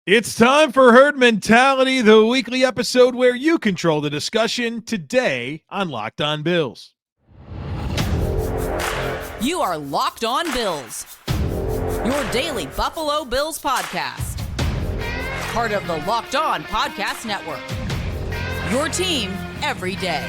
It's time for Herd Mentality, the weekly episode where you control the discussion today on Locked On Bills. You are Locked On Bills, your daily Buffalo Bills podcast. Part of the Locked On Podcast Network, your team every day.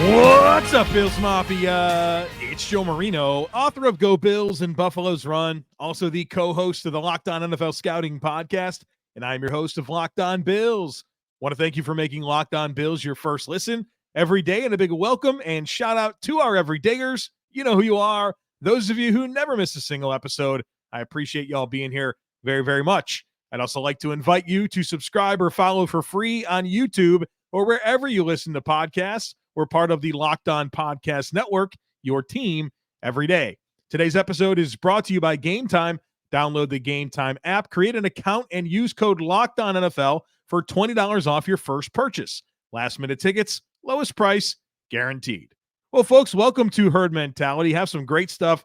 What's up, Bills Mafia? It's Joe Marino, author of Go Bills and Buffalo's Run, also the co-host of the Locked On NFL Scouting podcast, and I'm your host of Locked On Bills. Want to thank you for making Locked On Bills your first listen every day, and a big welcome and shout out to our everydayers. You know who you are. Those of you who never miss a single episode, I appreciate y'all being here very, very much. I'd also like to invite you to subscribe or follow for free on YouTube or wherever you listen to podcasts. We're part of the Locked On Podcast Network, your team every day. Today's episode is brought to you by Game Time. Download the Game Time app, create an account, and use code LOCKEDONNFL for $20 off your first purchase. Last-minute tickets, lowest price, guaranteed. Well, folks, welcome to Herd Mentality. Have some great stuff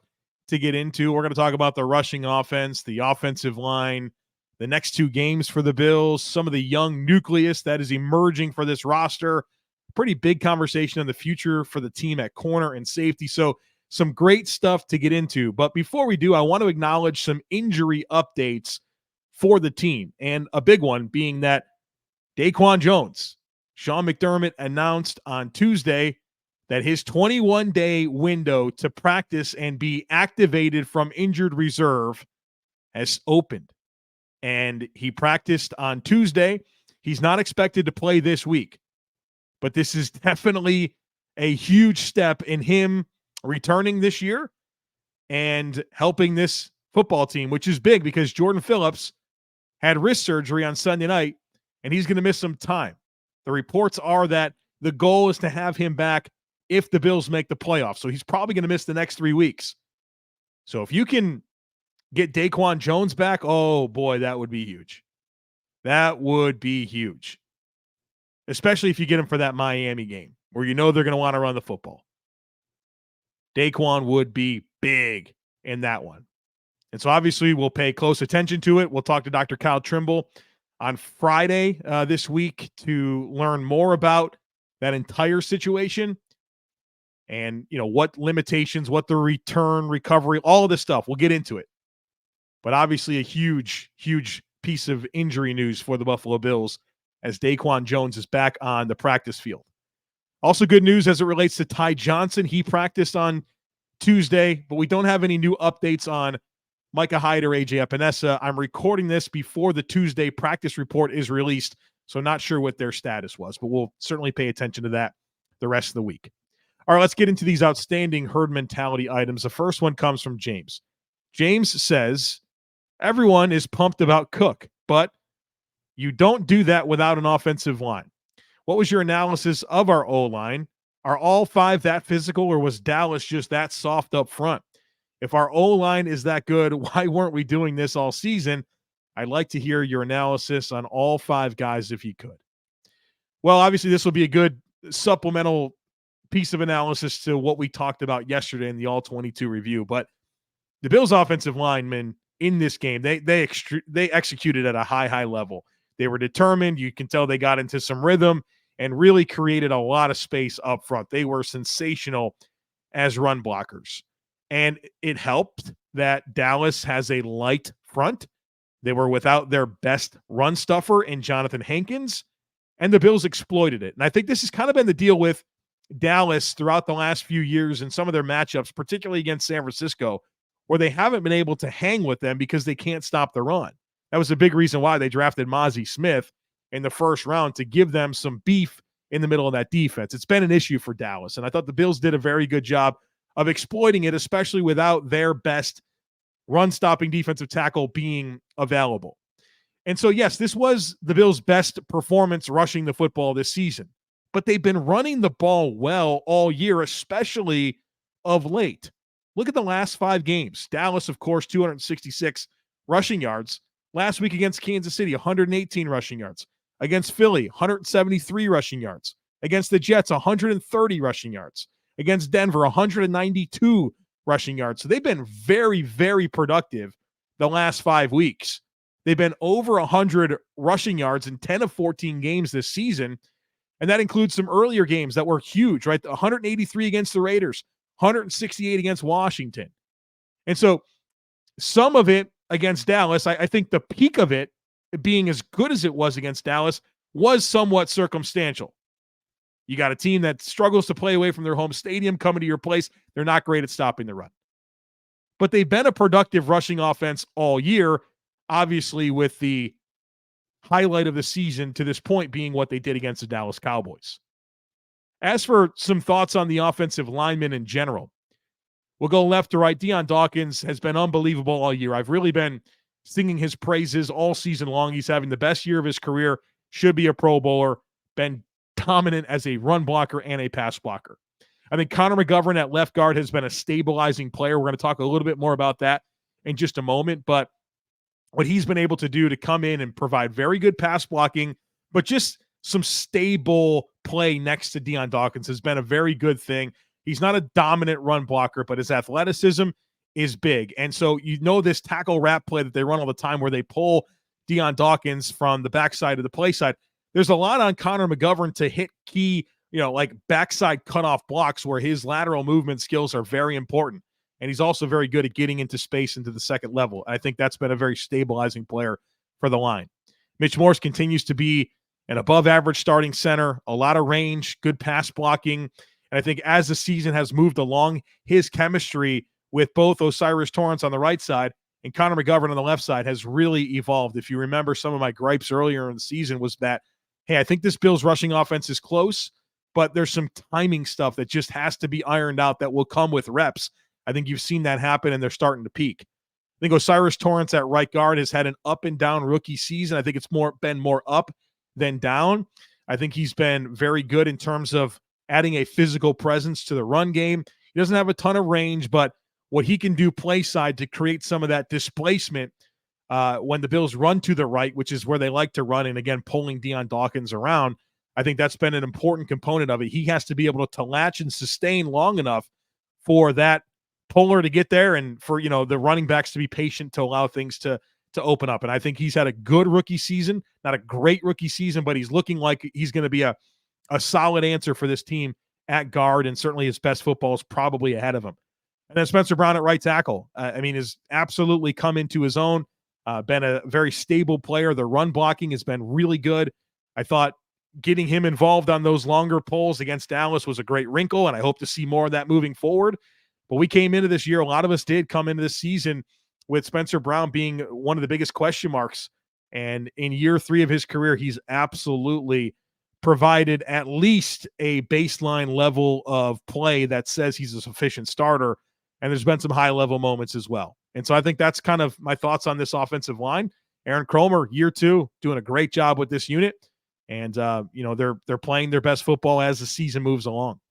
to get into. We're going to talk about the rushing offense, the offensive line, the next two games for the Bills, some of the young nucleus that is emerging for this roster. Pretty big conversation on the future for the team at corner and safety. So some great stuff to get into. But before we do, I want to acknowledge some injury updates for the team. And a big one being that Daquan Jones, Sean McDermott announced on Tuesday that his 21-day window to practice and be activated from injured reserve has opened. And he practiced on Tuesday. He's not expected to play this week. But this is definitely a huge step in him returning this year and helping this football team, which is big because Jordan Phillips had wrist surgery on Sunday night, and he's going to miss some time. The reports are that the goal is to have him back if the Bills make the playoffs. So he's probably going to miss the next 3 weeks. So if you can get Daquan Jones back, oh boy, that would be huge. That would be huge. Especially if you get him for that Miami game where you know they're going to want to run the football. Daquan would be big in that one. And so obviously we'll pay close attention to it. We'll talk to Dr. Kyle Trimble on Friday this week to learn more about that entire situation and, you know, what limitations, what the return, recovery, all of this stuff. We'll get into it. But obviously a huge, huge piece of injury news for the Buffalo Bills as Daquan Jones is back on the practice field. Also good news as it relates to Ty Johnson. He practiced on Tuesday, but we don't have any new updates on Micah Hyde or AJ Epinesa. I'm recording this before the Tuesday practice report is released, so not sure what their status was, but we'll certainly pay attention to that the rest of the week. All right, let's get into these outstanding herd mentality items. The first one comes from James. James says, everyone is pumped about Cook, but you don't do that without an offensive line. What was your analysis of our O-line? Are all five that physical, or was Dallas just that soft up front? If our O-line is that good, why weren't we doing this all season? I'd like to hear your analysis on all five guys if you could. Well, obviously this will be a good supplemental piece of analysis to what we talked about yesterday in the All-22 review. But the Bills' offensive linemen in this game, they executed at a high level. They were determined. You can tell they got into some rhythm and really created a lot of space up front. They were sensational as run blockers. And it helped that Dallas has a light front. They were without their best run stuffer in Jonathan Hankins, and the Bills exploited it. And I think this has kind of been the deal with Dallas throughout the last few years in some of their matchups, particularly against San Francisco, where they haven't been able to hang with them because they can't stop the run. That was a big reason why they drafted Mozzie Smith in the first round, to give them some beef in the middle of that defense. It's been an issue for Dallas, and I thought the Bills did a very good job of exploiting it, especially without their best run-stopping defensive tackle being available. And so, yes, this was the Bills' best performance rushing the football this season, but they've been running the ball well all year, especially of late. Look at the last 5 games. Dallas, of course, 266 rushing yards. Last week against Kansas City, 118 rushing yards. Against Philly, 173 rushing yards. Against the Jets, 130 rushing yards. Against Denver, 192 rushing yards. So they've been very, very productive the last 5 weeks. They've been over 100 rushing yards in 10 of 14 games this season. And that includes some earlier games that were huge, right? 183 against the Raiders, 168 against Washington. And so some of it against Dallas, I think the peak of it being as good as it was against Dallas was somewhat circumstantial. You got a team that struggles to play away from their home stadium coming to your place. They're not great at stopping the run. But they've been a productive rushing offense all year, obviously with the highlight of the season to this point being what they did against the Dallas Cowboys. As for some thoughts on the offensive linemen in general, we'll go left to right. Dion Dawkins has been unbelievable all year. I've really been singing his praises all season long. He's having the best year of his career, should be a Pro Bowler, been dominant as a run blocker and a pass blocker. I think Connor McGovern at left guard has been a stabilizing player. We're going to talk a little bit more about that in just a moment, but what he's been able to do to come in and provide very good pass blocking, but just some stable play next to Dion Dawkins has been a very good thing. He's not a dominant run blocker, but his athleticism is big. And so you know this tackle wrap play that they run all the time where they pull Dion Dawkins from the backside to the play side. There's a lot on Connor McGovern to hit key, like backside cutoff blocks where his lateral movement skills are very important. And he's also very good at getting into space into the second level. I think that's been a very stabilizing player for the line. Mitch Morse continues to be an above-average starting center, a lot of range, good pass blocking. And I think as the season has moved along, his chemistry with both O'Cyrus Torrence on the right side and Connor McGovern on the left side has really evolved. If you remember, some of my gripes earlier in the season was that, hey, I think this Bills rushing offense is close, but there's some timing stuff that just has to be ironed out that will come with reps. I think you've seen that happen, and they're starting to peak. I think O'Cyrus Torrence at right guard has had an up and down rookie season. I think it's been more up than down. I think he's been very good in terms of adding a physical presence to the run game. He doesn't have a ton of range, but what he can do play side to create some of that displacement when the Bills run to the right, which is where they like to run, and again, pulling Dion Dawkins around, I think that's been an important component of it. He has to be able to latch and sustain long enough for that puller to get there and for, the running backs to be patient to allow things to open up. And I think he's had a good rookie season, not a great rookie season, but he's looking like he's going to be a solid answer for this team at guard, and certainly his best football is probably ahead of him. And then Spencer Brown at right tackle, has absolutely come into his own, been a very stable player. The run blocking has been really good. I thought getting him involved on those longer pulls against Dallas was a great wrinkle, and I hope to see more of that moving forward. But we came into this year, a lot of us did come into this season with Spencer Brown being one of the biggest question marks. And in year 3 of his career, he's absolutely provided at least a baseline level of play that says he's a sufficient starter. And there's been some high-level moments as well. And so I think that's kind of my thoughts on this offensive line. Aaron Kromer, year 2, doing a great job with this unit. And, they're playing their best football as the season moves along.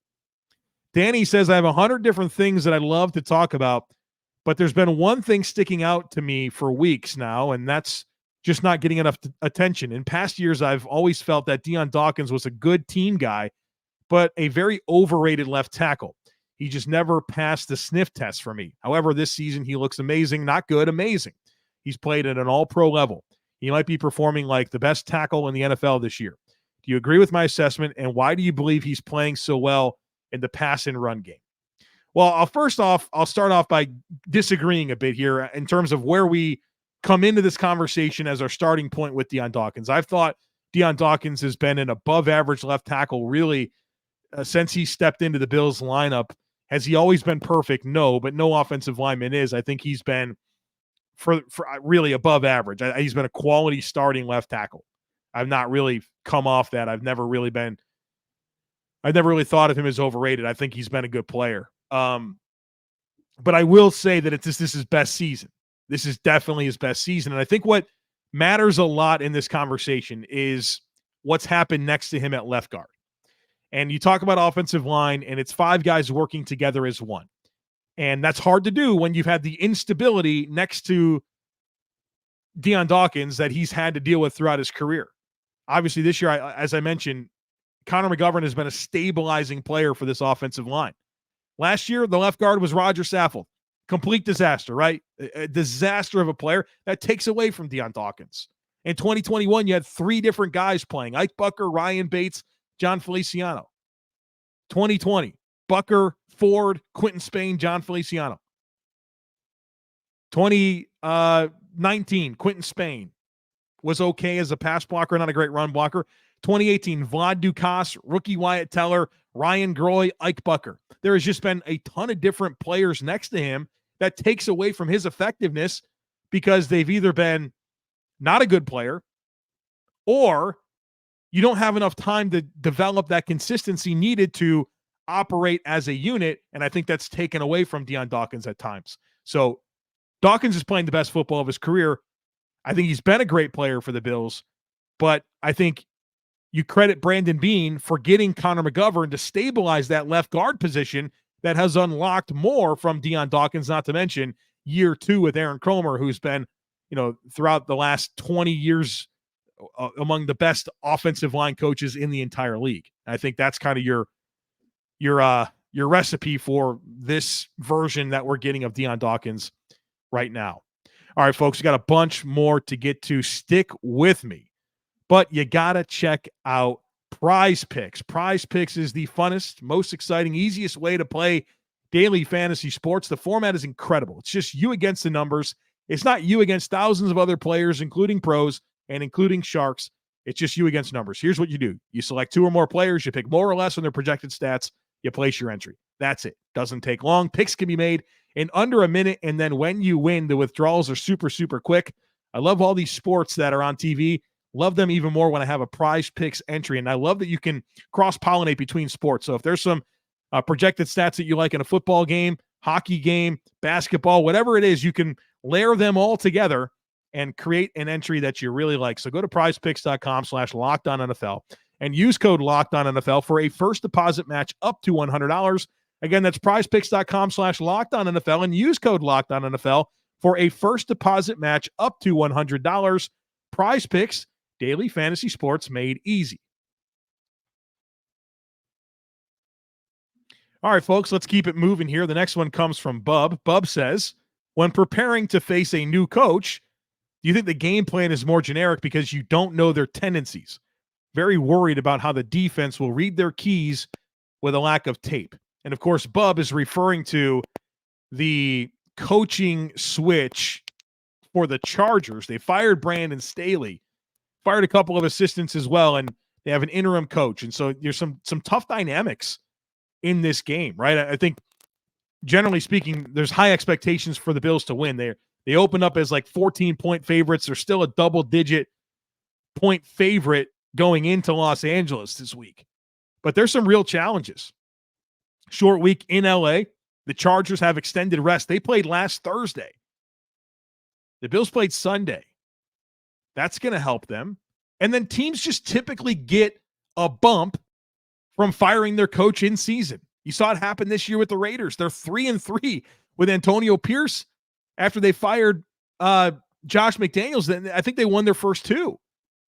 Danny says, I have 100 different things that I'd love to talk about, but there's been one thing sticking out to me for weeks now, and that's just not getting enough attention. In past years, I've always felt that Dion Dawkins was a good team guy, but a very overrated left tackle. He just never passed the sniff test for me. However, this season, he looks amazing, not good, amazing. He's played at an all-pro level. He might be performing like the best tackle in the NFL this year. Do you agree with my assessment, and why do you believe he's playing so well in the pass and run game? Well, I'll start off by disagreeing a bit here in terms of where we come into this conversation as our starting point with Dion Dawkins. I've thought Dion Dawkins has been an above average left tackle really since he stepped into the Bills lineup. Has he always been perfect? No, but no offensive lineman is. I think he's been for really above average. He's been a quality starting left tackle. I've not really come off that. I've never really thought of him as overrated. I think he's been a good player. But I will say that this is his best season. This is definitely his best season. And I think what matters a lot in this conversation is what's happened next to him at left guard. And you talk about offensive line, and it's 5 guys working together as one. And that's hard to do when you've had the instability next to Dion Dawkins that he's had to deal with throughout his career. Obviously, this year, as I mentioned, Connor McGovern has been a stabilizing player for this offensive line. Last year, the left guard was Roger Saffold. Complete disaster, right? A disaster of a player that takes away from Dion Dawkins. In 2021, you had 3 different guys playing: Ike Bucker, Ryan Bates, John Feliciano. 2020, Bucker, Ford, Quentin Spain, John Feliciano. 2019, Quentin Spain was okay as a pass blocker, not a great run blocker. 2018, Vlad Dukas, rookie Wyatt Teller, Ryan Groy, Ike Bucker. There has just been a ton of different players next to him that takes away from his effectiveness because they've either been not a good player or you don't have enough time to develop that consistency needed to operate as a unit, and I think that's taken away from Dion Dawkins at times. So Dawkins is playing the best football of his career. I think he's been a great player for the Bills, but I think you credit Brandon Beane for getting Connor McGovern to stabilize that left guard position that has unlocked more from Dion Dawkins, not to mention year 2 with Aaron Kromer, who's been, throughout the last 20 years among the best offensive line coaches in the entire league. I think that's kind of your recipe for this version that we're getting of Dion Dawkins right now. All right, folks, we got a bunch more to get to. Stick with me. But you got to check out Prize Picks. Prize Picks is the funnest, most exciting, easiest way to play daily fantasy sports. The format is incredible. It's just you against the numbers. It's not you against thousands of other players, including pros and including sharks. It's just you against numbers. Here's what you do. You select 2 or more players. You pick more or less on their projected stats. You place your entry. That's it. Doesn't take long. Picks can be made in under a minute, and then when you win, the withdrawals are super, super quick. I love all these sports that are on TV. Love them even more when I have a Prize Picks entry, and I love that you can cross-pollinate between sports. So if there's some projected stats that you like in a football game, hockey game, basketball, whatever it is, you can layer them all together and create an entry that you really like. So go to prizepicks.com/LockedOnNFL and use code LockedOnNFL for a first deposit match up to $100. Again, that's prizepicks.com/LockedOnNFL and use code LockedOnNFL for a first deposit match up to $100. Prize Picks, daily fantasy sports made easy. All right, folks, let's keep it moving here. The next one comes from Bub. Bub says, when preparing to face a new coach, do you think the game plan is more generic because you don't know their tendencies? Very worried about how the defense will read their keys with a lack of tape. And, of course, Bub is referring to the coaching switch for the Chargers. They fired Brandon Staley, fired a couple of assistants as well, and they have an interim coach. And so there's some tough dynamics in this game, right? I think, generally speaking, there's high expectations for the Bills to win. They open up as like 14-point favorites. They're still a double-digit point favorite going into Los Angeles this week. But there's some real challenges. Short week in LA. The Chargers have extended rest. They played last Thursday. The Bills played Sunday. That's going to help them. And then teams just typically get a bump from firing their coach in season. You saw it happen this year with the Raiders. They're 3-3 with Antonio Pierce after they fired Josh McDaniels. I think they won their first 2.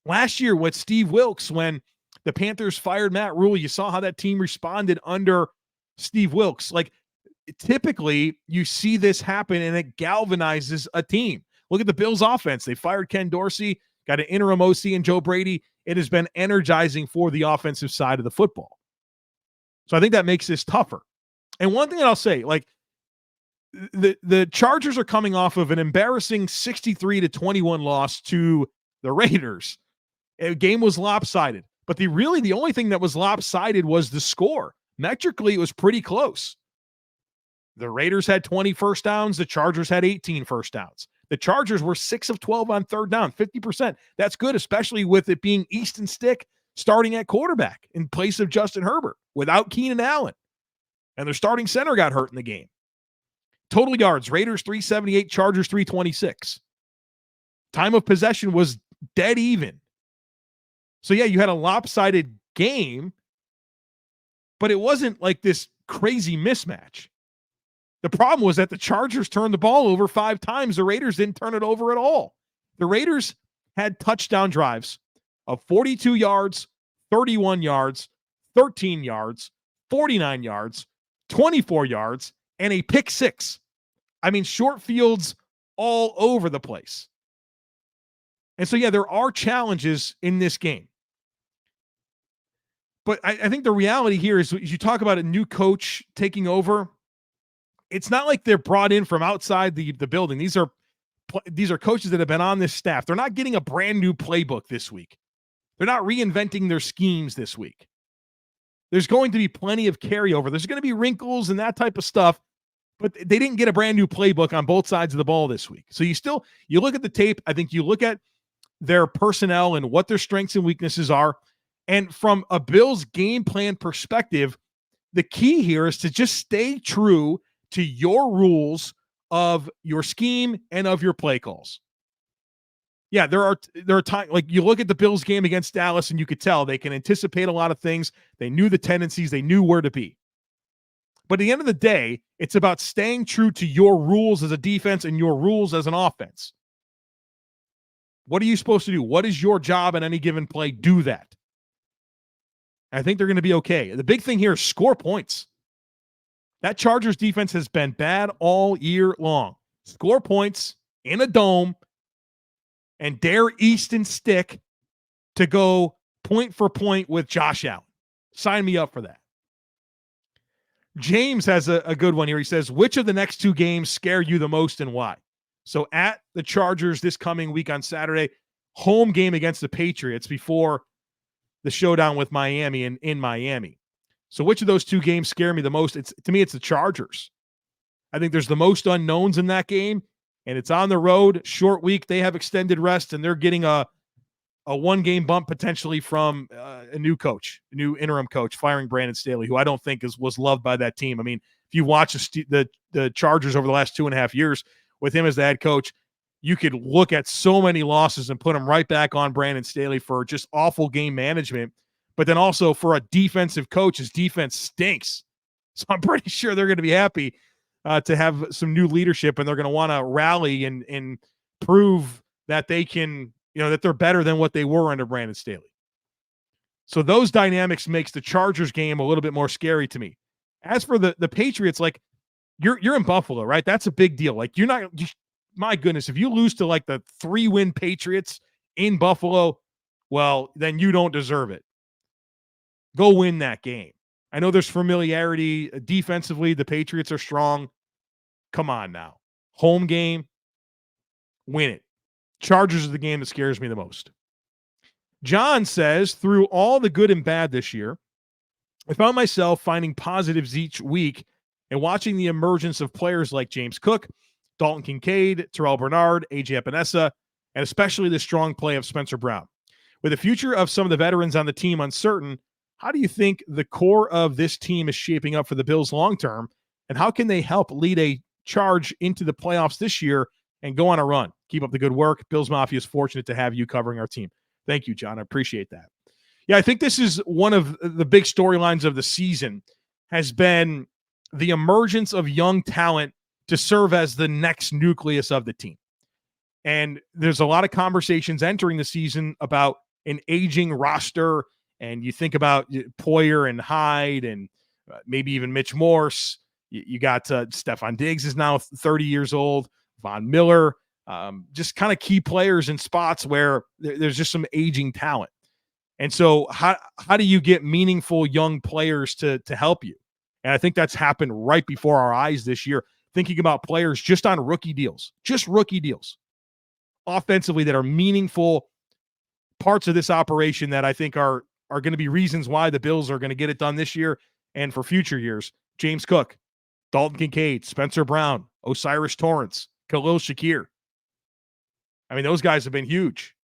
Last year with Steve Wilks, when the Panthers fired Matt Rule, you saw how that team responded under Steve Wilks. Like, typically, you see this happen, and it galvanizes a team. Look at the Bills' offense. They fired Ken Dorsey, got an interim OC in Joe Brady. It has been energizing for the offensive side of the football. So I think that makes this tougher. And one thing that I'll say, like, the Chargers are coming off of an embarrassing 63-21 loss to the Raiders. The game was lopsided, but the only thing that was lopsided was the score. Metrically, it was pretty close. The Raiders had 20 first downs. The Chargers had 18 first downs. The Chargers were 6 of 12 on third down, 50%. That's good, especially with it being Easton Stick starting at quarterback in place of Justin Herbert without Keenan Allen. And their starting center got hurt in the game. Total yards, Raiders 378, Chargers 326. Time of possession was dead even. So yeah, you had a lopsided game, but it wasn't like this crazy mismatch. The problem was that the Chargers turned the ball over 5 times. The Raiders didn't turn it over at all. The Raiders had touchdown drives of 42 yards, 31 yards, 13 yards, 49 yards, 24 yards, and a pick six. I mean, short fields all over the place. And so, yeah, there are challenges in this game. But I think the reality here is you talk about a new coach taking over. It's not like they're brought in from outside the building. These are coaches that have been on this staff. They're not getting a brand new playbook this week. They're not reinventing their schemes this week. There's going to be plenty of carryover. There's going to be wrinkles and that type of stuff, but they didn't get a brand new playbook on both sides of the ball this week. So you look at the tape. I think you look at their personnel and what their strengths and weaknesses are. And from a Bills game plan perspective, the key here is to just stay true to your rules of your scheme and of your play calls. Yeah, there are times, like you look at the Bills game against Dallas and you could tell they can anticipate a lot of things. They knew the tendencies. They knew where to be. But at the end of the day, it's about staying true to your rules as a defense and your rules as an offense. What are you supposed to do? What is your job in any given play? Do that. I think they're going to be okay. The big thing here is score points. That Chargers defense has been bad all year long. Score points in a dome and dare Easton Stick to go point for point with Josh Allen. Sign me up for that. James has a good one here. He says, which of the next two games scare you the most and why? So at the Chargers this coming week on Saturday, home game against the Patriots before the showdown with Miami and in Miami. So which of those two games scare me the most? To me, it's the Chargers. I think there's the most unknowns in that game, and it's on the road, short week. They have extended rest, and they're getting a one-game bump potentially from a new coach, a new interim coach, firing Brandon Staley, who I don't think was loved by that team. I mean, if you watch the Chargers over the last 2.5 years with him as the head coach, you could look at so many losses and put them right back on Brandon Staley for just awful game management. But then also for a defensive coach, his defense stinks. So I'm pretty sure they're going to be happy to have some new leadership, and they're going to want to rally and prove that they can, that they're better than what they were under Brandon Staley. So those dynamics makes the Chargers game a little bit more scary to me. As for the Patriots, like you're in Buffalo, right? That's a big deal. Like my goodness, if you lose to like the 3-win Patriots in Buffalo, well, then you don't deserve it. Go win that game. I know there's familiarity defensively. The Patriots are strong. Come on now. Home game, win it. Chargers is the game that scares me the most. John says, through all the good and bad this year, I found myself finding positives each week and watching the emergence of players like James Cook, Dalton Kincaid, Terrel Bernard, A.J. Epinesa, and especially the strong play of Spencer Brown. With the future of some of the veterans on the team uncertain, how do you think the core of this team is shaping up for the Bills long-term, and how can they help lead a charge into the playoffs this year and go on a run? Keep up the good work. Bills Mafia is fortunate to have you covering our team. Thank you, John. I appreciate that. Yeah, I think this is one of the big storylines of the season has been the emergence of young talent to serve as the next nucleus of the team. And there's a lot of conversations entering the season about an aging roster. And you think about Poyer and Hyde and maybe even Mitch Morse. You got Stephon Diggs is now 30 years old. Von Miller, just kind of key players in spots where there's just some aging talent. And so how do you get meaningful young players to help you? And I think that's happened right before our eyes this year, thinking about players just on rookie deals, offensively that are meaningful parts of this operation that I think are going to be reasons why the Bills are going to get it done this year and for future years. James Cook, Dalton Kincaid, Spencer Brown, Osiris Torrence, Khalil Shakir. I mean, those guys have been huge.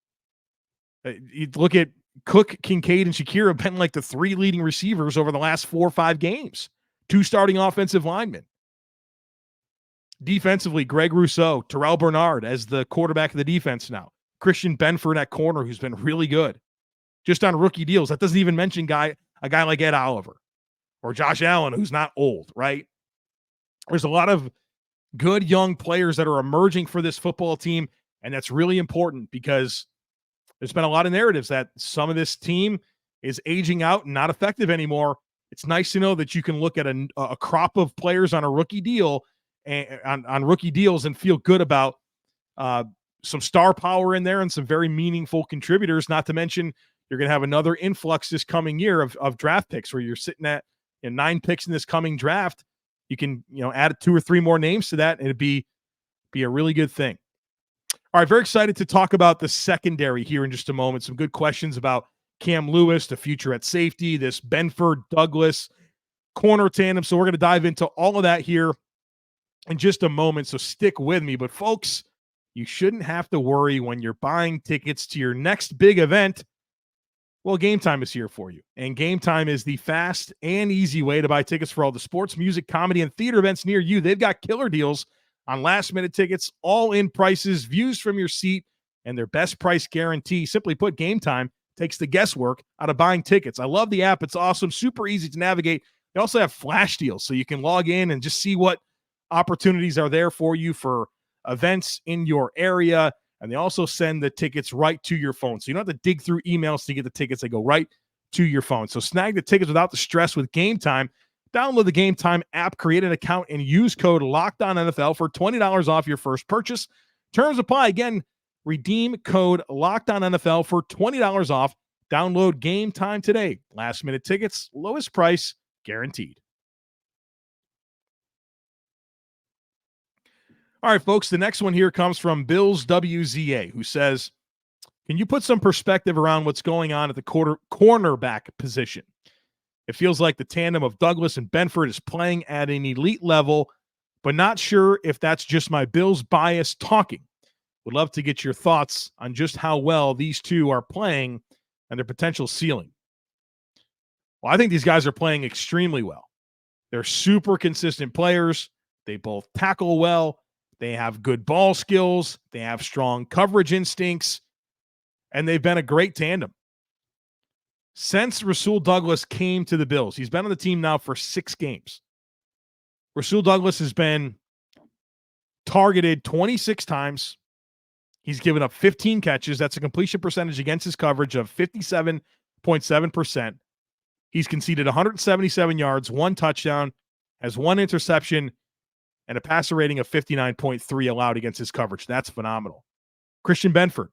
You look at Cook, Kincaid, and Shakir have been like the 3 leading receivers over the last 4 or 5 games. 2 starting offensive linemen. Defensively, Gregory Rousseau, Terrel Bernard as the quarterback of the defense now. Christian Benford at corner, who's been really good. Just on rookie deals. That doesn't even mention a guy like Ed Oliver or Josh Allen, who's not old, right? There's a lot of good young players that are emerging for this football team, and that's really important because there's been a lot of narratives that some of this team is aging out and not effective anymore, It's nice to know that you can look at a crop of players on a rookie deal and on rookie deals and feel good about some star power in there and some very meaningful contributors. Not to mention, you're going to have another influx this coming year of draft picks where you're sitting at 9 picks in this coming draft. You can add 2 or 3 more names to that, and it'd be a really good thing. All right, very excited to talk about the secondary here in just a moment. Some good questions about Cam Lewis, the future at safety, this Benford Douglas corner tandem. So we're going to dive into all of that here in just a moment. So stick with me. But folks, you shouldn't have to worry when you're buying tickets to your next big event. Well, Game Time is here for you. And Game Time is the fast and easy way to buy tickets for all the sports, music, comedy, and theater events near you. They've got killer deals on last-minute tickets, all-in prices, views from your seat, and their best price guarantee. Simply put, Game Time takes the guesswork out of buying tickets. I love the app. It's awesome, super easy to navigate. They also have flash deals, so you can log in and just see what opportunities are there for you for events in your area. And they also send the tickets right to your phone. So you don't have to dig through emails to get the tickets. They go right to your phone. So snag the tickets without the stress with Game Time. Download the Game Time app, create an account, and use code LOCKEDONNFL for $20 off your first purchase. Terms apply. Again, redeem code LOCKEDONNFL for $20 off. Download Game Time today. Last-minute tickets, lowest price, guaranteed. All right, folks, the next one here comes from Bills WZA, who says, can you put some perspective around what's going on at the cornerback position? It feels like the tandem of Douglas and Benford is playing at an elite level, but not sure if that's just my Bills bias talking. Would love to get your thoughts on just how well these two are playing and their potential ceiling. Well, I think these guys are playing extremely well. They're super consistent players. They both tackle well. They have good ball skills. They have strong coverage instincts, and they've been a great tandem. Since Rasul Douglas came to the Bills, he's been on the team now for 6 games. Rasul Douglas has been targeted 26 times. He's given up 15 catches. That's a completion percentage against his coverage of 57.7%. He's conceded 177 yards, 1 touchdown, has 1 interception, and a passer rating of 59.3 allowed against his coverage. That's phenomenal. Christian Benford,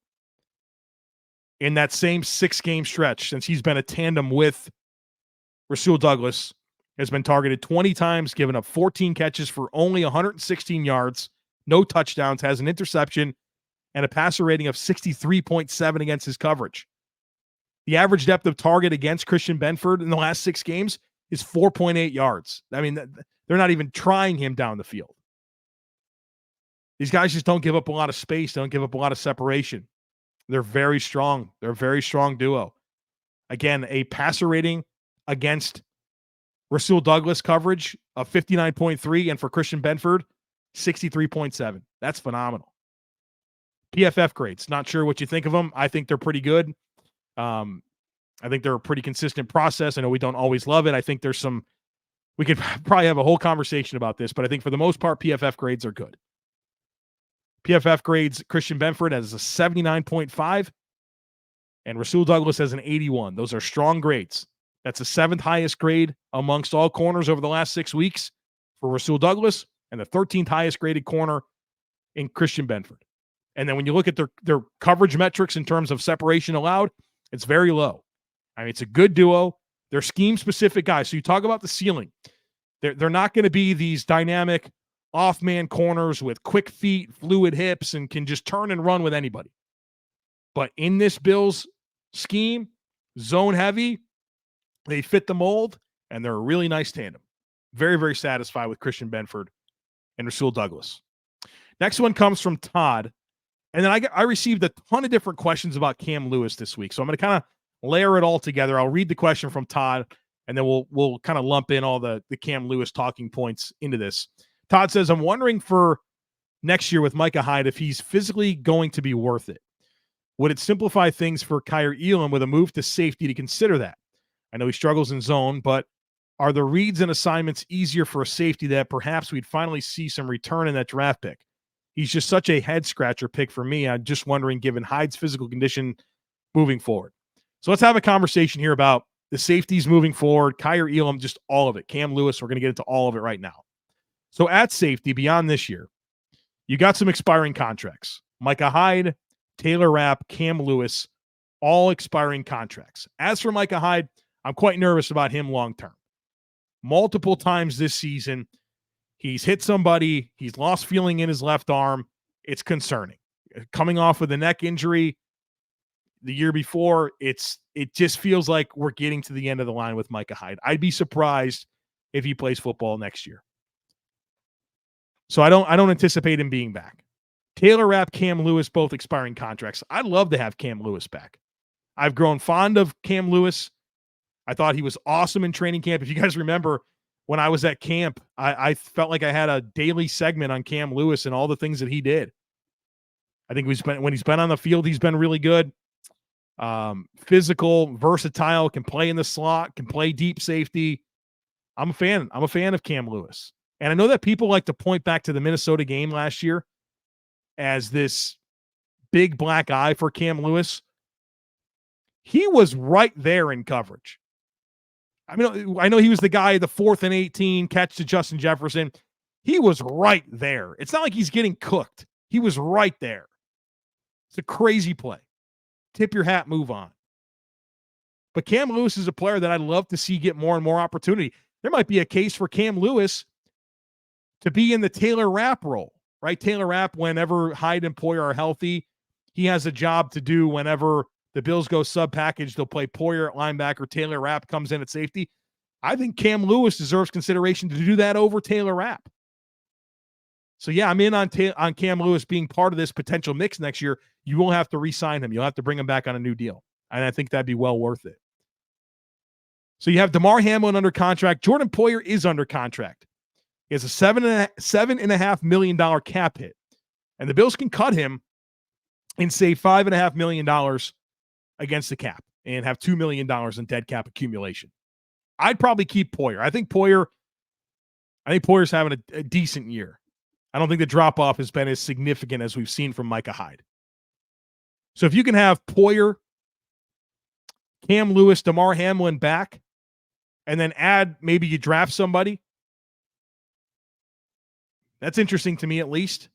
in that same 6-game stretch, since he's been a tandem with Rasul Douglas, has been targeted 20 times, given up 14 catches for only 116 yards, no touchdowns, has an interception, and a passer rating of 63.7 against his coverage. The average depth of target against Christian Benford in the last 6 games is 4.8 yards. I mean, they're not even trying him down the field. These guys just don't give up a lot of space, don't give up a lot of separation. They're very strong. They're a very strong duo. Again, a passer rating against Rasul Douglas coverage of 59.3, and for Christian Benford, 63.7. That's phenomenal. PFF grades. Not sure what you think of them. I think they're pretty good. I think they're a pretty consistent process. I know we don't always love it. I think there's some, we could probably have a whole conversation about this, but I think for the most part, PFF grades are good. PFF grades Christian Benford as a 79.5 and Rasul Douglas as an 81. Those are strong grades. That's the 7th highest grade amongst all corners over the last 6 weeks for Rasul Douglas and the 13th highest graded corner in Christian Benford. And then when you look at their coverage metrics in terms of separation allowed, it's very low. I mean, it's a good duo. They're scheme-specific guys. So you talk about the ceiling. They're not going to be these dynamic off-man corners with quick feet, fluid hips, and can just turn and run with anybody. But in this Bills scheme, zone heavy, they fit the mold, and they're a really nice tandem. Very, very satisfied with Christian Benford and Rasul Douglas. Next one comes from Todd. And then I received a ton of different questions about Cam Lewis this week. So I'm going to kind of layer it all together. I'll read the question from Todd, and then we'll kind of lump in all the Cam Lewis talking points into this. Todd says, I'm wondering for next year with Micah Hyde if he's physically going to be worth it. Would it simplify things for Kaiir Elam with a move to safety to consider that? I know he struggles in zone, but are the reads and assignments easier for a safety that perhaps we'd finally see some return in that draft pick? He's just such a head-scratcher pick for me. I'm just wondering, given Hyde's physical condition moving forward. So let's have a conversation here about the safeties moving forward, Kaiir Elam, just all of it. Cam Lewis, we're going to get into all of it right now. So at safety, beyond this year, you got some expiring contracts. Micah Hyde, Taylor Rapp, Cam Lewis, all expiring contracts. As for Micah Hyde, I'm quite nervous about him long-term. Multiple times this season, he's hit somebody, he's lost feeling in his left arm. It's concerning. Coming off of the neck injury the year before, it just feels like we're getting to the end of the line with Micah Hyde. I'd be surprised if he plays football next year. So I don't anticipate him being back. Taylor Rapp, Cam Lewis, both expiring contracts. I'd love to have Cam Lewis back. I've grown fond of Cam Lewis. I thought he was awesome in training camp. If you guys remember, when I was at camp, I felt like I had a daily segment on Cam Lewis and all the things that he did. I think when he's been on the field, he's been really good. Physical, versatile, can play in the slot, can play deep safety. I'm a fan. I'm a fan of Cam Lewis. And I know that people like to point back to the Minnesota game last year as this big black eye for Cam Lewis. He was right there in coverage. I mean, I know he was the guy, the 4th and 18 catch to Justin Jefferson. He was right there. It's not like he's getting cooked. He was right there. It's a crazy play. Tip your hat, move on. But Cam Lewis is a player that I'd love to see get more and more opportunity. There might be a case for Cam Lewis to be in the Taylor Rapp role, right? Taylor Rapp, whenever Hyde and Poyer are healthy, he has a job to do whenever the Bills go sub-package. They'll play Poyer at linebacker. Taylor Rapp comes in at safety. I think Cam Lewis deserves consideration to do that over Taylor Rapp. So, yeah, I'm in on Cam Lewis being part of this potential mix next year. You will have to re-sign him. You'll have to bring him back on a new deal. And I think that'd be well worth it. So you have Damar Hamlin under contract. Jordan Poyer is under contract. He has a $7.5 million cap hit. And the Bills can cut him and save $5.5 million against the cap and have $2 million in dead cap accumulation. I'd probably keep Poyer. I think Poyer's having a decent year. I don't think the drop-off has been as significant as we've seen from Micah Hyde. So if you can have Poyer, Cam Lewis, Damar Hamlin back, and then maybe you draft somebody, that's interesting to me at least.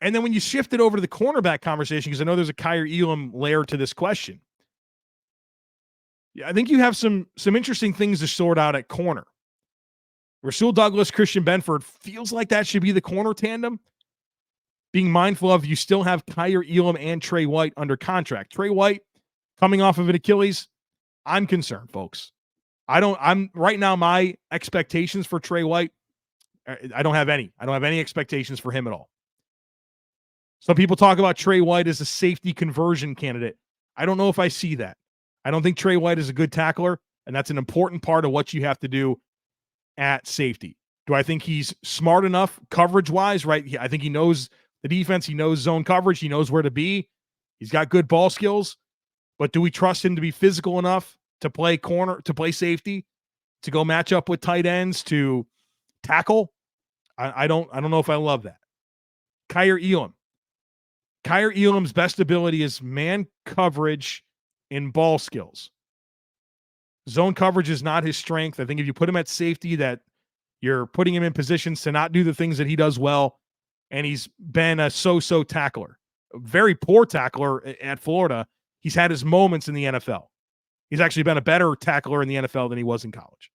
And then when you shift it over to the cornerback conversation, because I know there's a Kaiir Elam layer to this question, I think you have some interesting things to sort out at corner. Rasul Douglas, Christian Benford feels like that should be the corner tandem. Being mindful of you still have Kaiir Elam and Trey White under contract. Trey White coming off of an Achilles, I'm concerned, folks. I'm right now, my expectations for Trey White, I don't have any. I don't have any expectations for him at all. Some people talk about Trey White as a safety conversion candidate. I don't know if I see that. I don't think Trey White is a good tackler, and that's an important part of what you have to do at safety. Do I think he's smart enough coverage-wise, right? I think he knows the defense. He knows zone coverage. He knows where to be. He's got good ball skills. But do we trust him to be physical enough to play corner, to play safety, to go match up with tight ends, to tackle? I don't know if I love that. Kaiir Elam. Kaiir Elam's best ability is man coverage and ball skills. Zone coverage is not his strength. I think if you put him at safety, that you're putting him in positions to not do the things that he does well. And he's been a so-so tackler, a very poor tackler at Florida. He's had his moments in the NFL. He's actually been a better tackler in the NFL than he was in college.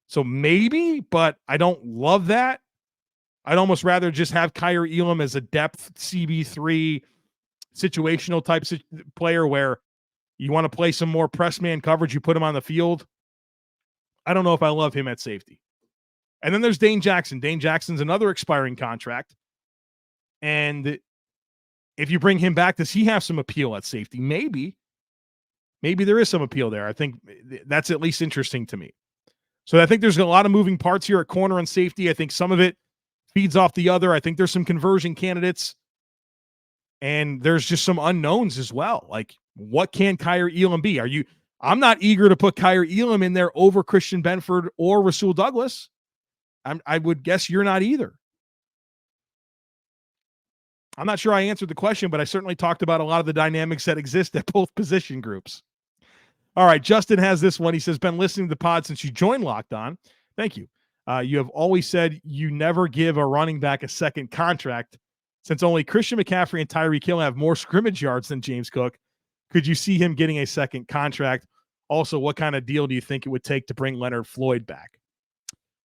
So maybe, but I don't love that. I'd almost rather just have Kaiir Elam as a depth CB3 situational type player where you want to play some more press man coverage, you put him on the field. I don't know if I love him at safety. And then there's Dane Jackson. Dane Jackson's another expiring contract. And if you bring him back, does he have some appeal at safety? Maybe there is some appeal there. I think that's at least interesting to me. So I think there's a lot of moving parts here at corner and safety. I think some of it feeds off the other. I think there's some conversion candidates. And there's just some unknowns as well. Like, what can Kaiir Elam be? I'm not eager to put Kaiir Elam in there over Christian Benford or Rasul Douglas. I would guess you're not either. I'm not sure I answered the question, but I certainly talked about a lot of the dynamics that exist at both position groups. All right, Justin has this one. He says, been listening to the pod since you joined Locked On. Thank you. You have always said you never give a running back a second contract. Since only Christian McCaffrey and Tyreek Hill have more scrimmage yards than James Cook, could you see him getting a second contract? Also, what kind of deal do you think it would take to bring Leonard Floyd back?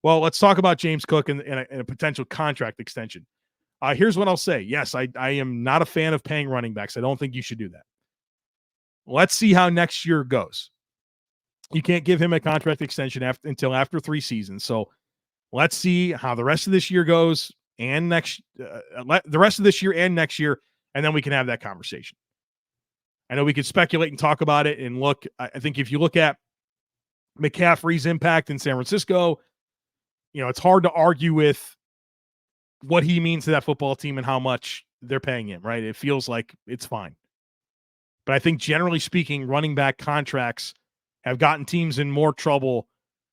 Well, let's talk about James Cook and a potential contract extension. Here's what I'll say. Yes, I am not a fan of paying running backs. I don't think you should do that. Let's see how next year goes. You can't give him a contract extension until after 3 seasons. So let's see how the rest of this year goes and the rest of this year and next year, and then we can have that conversation. I know we could speculate and talk about it and look. I think if you look at McCaffrey's impact in San Francisco, it's hard to argue with what he means to that football team and how much they're paying him, right? It feels like it's fine. But I think generally speaking, running back contracts have gotten teams in more trouble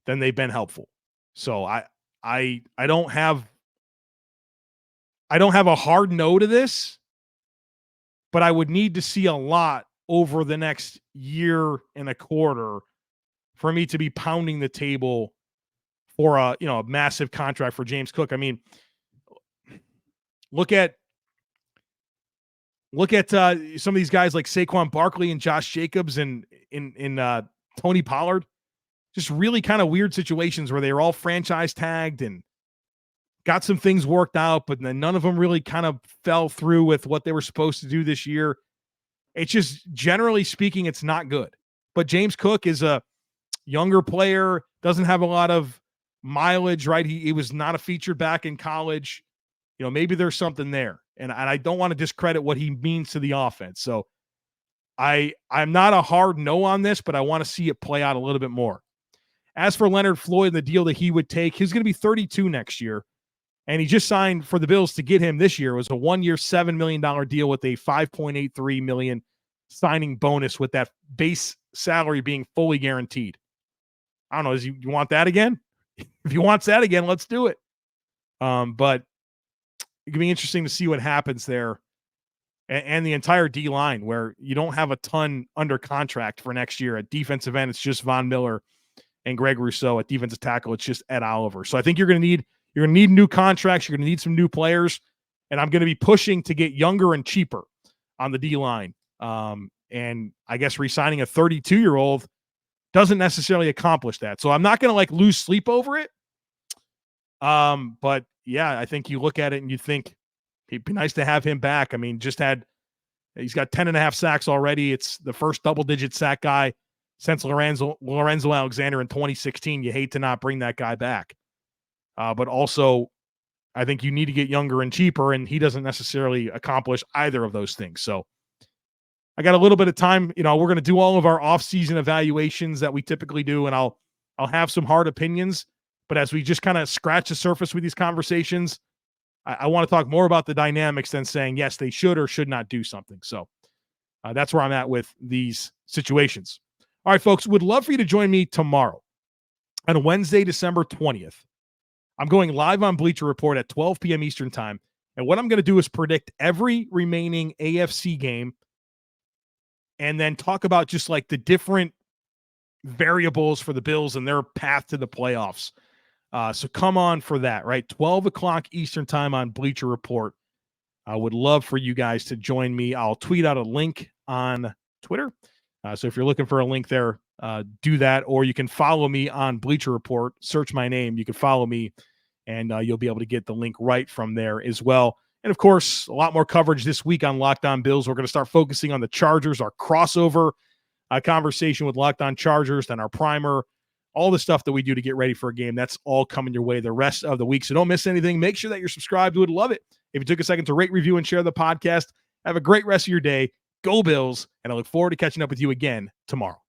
than they've been helpful. So I don't have a hard no to this, but I would need to see a lot over the next year and a quarter for me to be pounding the table for a massive contract for James Cook. I mean, look at some of these guys like Saquon Barkley and Josh Jacobs and Tony Pollard. Just really kind of weird situations where they were all franchise tagged and got some things worked out, but then none of them really kind of fell through with what they were supposed to do this year. It's just, generally speaking, it's not good. But James Cook is a younger player, doesn't have a lot of mileage, right? He was not a featured back in college. Maybe there's something there. And I don't want to discredit what he means to the offense. So I'm not a hard no on this, but I want to see it play out a little bit more. As for Leonard Floyd and the deal that he would take, he's going to be 32 next year. And he just signed for the Bills to get him this year. It was a 1-year, $7 million deal with a $5.83 million signing bonus, with that base salary being fully guaranteed. I don't know. You want that again? If he wants that again, let's do it. But it can be interesting to see what happens there. And the entire D-line, where you don't have a ton under contract for next year. At defensive end, it's just Von Miller and Gregory Rousseau. At defensive tackle, it's just Ed Oliver. So I think you're going to need new contracts. You're going to need some new players. And I'm going to be pushing to get younger and cheaper on the D-line. And I guess re-signing a 32-year-old doesn't necessarily accomplish that. So I'm not going to lose sleep over it. But yeah, I think you look at it and you think it'd be nice to have him back. I mean, he's got 10.5 sacks already. It's the first double-digit sack guy since Lorenzo Alexander in 2016. You hate to not bring that guy back. But also, I think you need to get younger and cheaper, and he doesn't necessarily accomplish either of those things. So I got a little bit of time. We're going to do all of our off-season evaluations that we typically do, and I'll have some hard opinions. But as we just kind of scratch the surface with these conversations, I want to talk more about the dynamics than saying, yes, they should or should not do something. So that's where I'm at with these situations. All right, folks, would love for you to join me tomorrow on Wednesday, December 20th. I'm going live on Bleacher Report at 12 p.m. Eastern time. And what I'm going to do is predict every remaining AFC game and then talk about just the different variables for the Bills and their path to the playoffs. So come on for that, right? 12 o'clock Eastern time on Bleacher Report. I would love for you guys to join me. I'll tweet out a link on Twitter. So if you're looking for a link there, do that. Or you can follow me on Bleacher Report. Search my name. You can follow me, and you'll be able to get the link right from there as well. And, of course, a lot more coverage this week on Locked On Bills. We're going to start focusing on the Chargers, our crossover conversation with Locked On Chargers, then our primer, all the stuff that we do to get ready for a game. That's all coming your way the rest of the week. So don't miss anything. Make sure that you're subscribed. We would love it if you took a second to rate, review, and share the podcast. Have a great rest of your day. Go Bills, and I look forward to catching up with you again tomorrow.